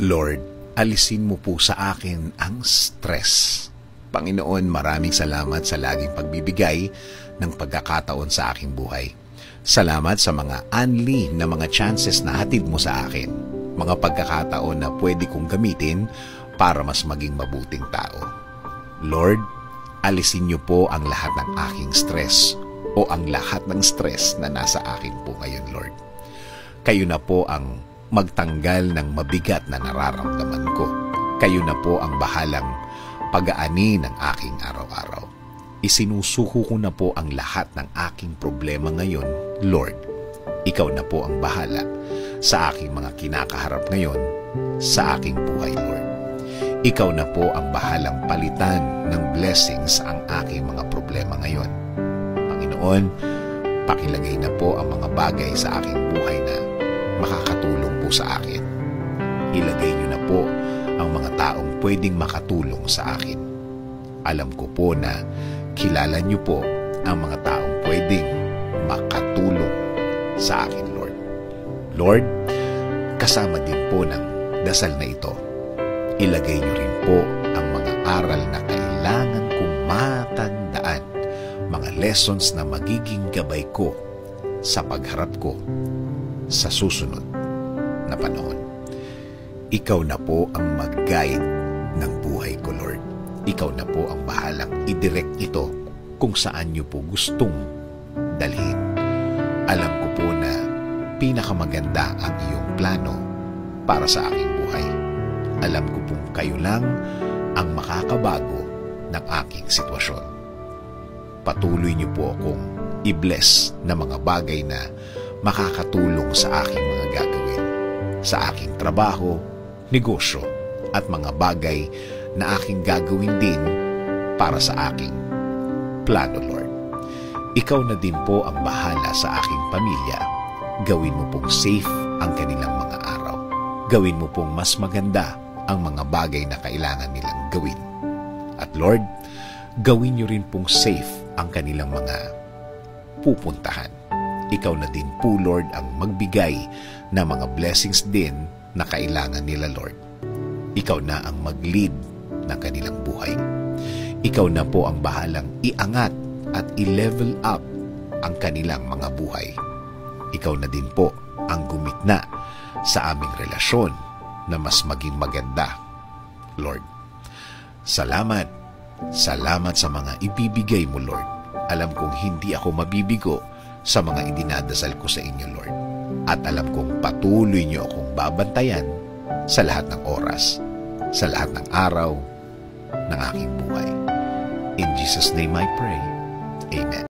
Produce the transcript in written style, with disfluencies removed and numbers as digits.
Lord, alisin mo po sa akin ang stress. Panginoon, maraming salamat sa laging pagbibigay ng pagkakataon sa aking buhay. Salamat sa mga unli na mga chances na hatid mo sa akin. Mga pagkakataon na pwede kong gamitin para mas maging mabuting tao. Lord, alisin niyo po ang lahat ng aking stress o ang lahat ng stress na nasa akin po ngayon, Lord. Kayo na po ang magtanggal ng mabigat na nararamdaman ko. Kayo na po ang bahalang pag-aani ng aking araw-araw. Isinusuko ko na po ang lahat ng aking problema ngayon, Lord. Ikaw na po ang bahala sa aking mga kinakaharap ngayon sa aking buhay, Lord. Ikaw na po ang bahalang palitan ng blessings ang aking mga problema ngayon. Panginoon, pakilagay na po ang mga bagay sa aking buhay na makakatulong po sa akin. Ilagay niyo na po ang mga taong pwedeng makatulong sa akin. Alam ko po na kilala niyo po ang mga taong pwedeng makatulong sa akin, Lord. Lord, kasama din po ng dasal na ito, ilagay niyo rin po ang mga aral na kailangan kong matandaan, mga lessons na magiging gabay ko sa pagharap ko sa susunod na panahon. Ikaw na po ang mag-guide ng buhay ko, Lord. Ikaw na po ang bahalang i-direct ito kung saan niyo po gustong dalhin. Alam ko po na pinakamaganda ang iyong plano para sa aking buhay. Alam ko pong kayo lang ang makakabago ng aking sitwasyon. Patuloy niyo po akong i-bless na mga bagay na makakatulong sa aking mga gagawin, sa aking trabaho, negosyo, at mga bagay na aking gagawin din para sa aking plano, Lord. Ikaw na din po ang bahala sa aking pamilya. Gawin mo pong safe ang kanilang mga araw. Gawin mo pong mas maganda ang mga bagay na kailangan nilang gawin. At Lord, gawin niyo rin pong safe ang kanilang mga pupuntahan. Ikaw na din po, Lord, ang magbigay ng mga blessings din na kailangan nila, Lord. Ikaw na ang mag-lead ng kanilang buhay. Ikaw na po ang bahalang iangat at i-level up ang kanilang mga buhay. Ikaw na din po ang gumitna sa aming relasyon na mas maging maganda, Lord. Salamat. Salamat sa mga ibibigay mo, Lord. Alam kong hindi ako mabibigo sa mga idinadasal ko sa inyo, Lord. At alam kong patuloy niyo akong babantayan sa lahat ng oras, sa lahat ng araw ng aking buhay. In Jesus' name I pray. Amen.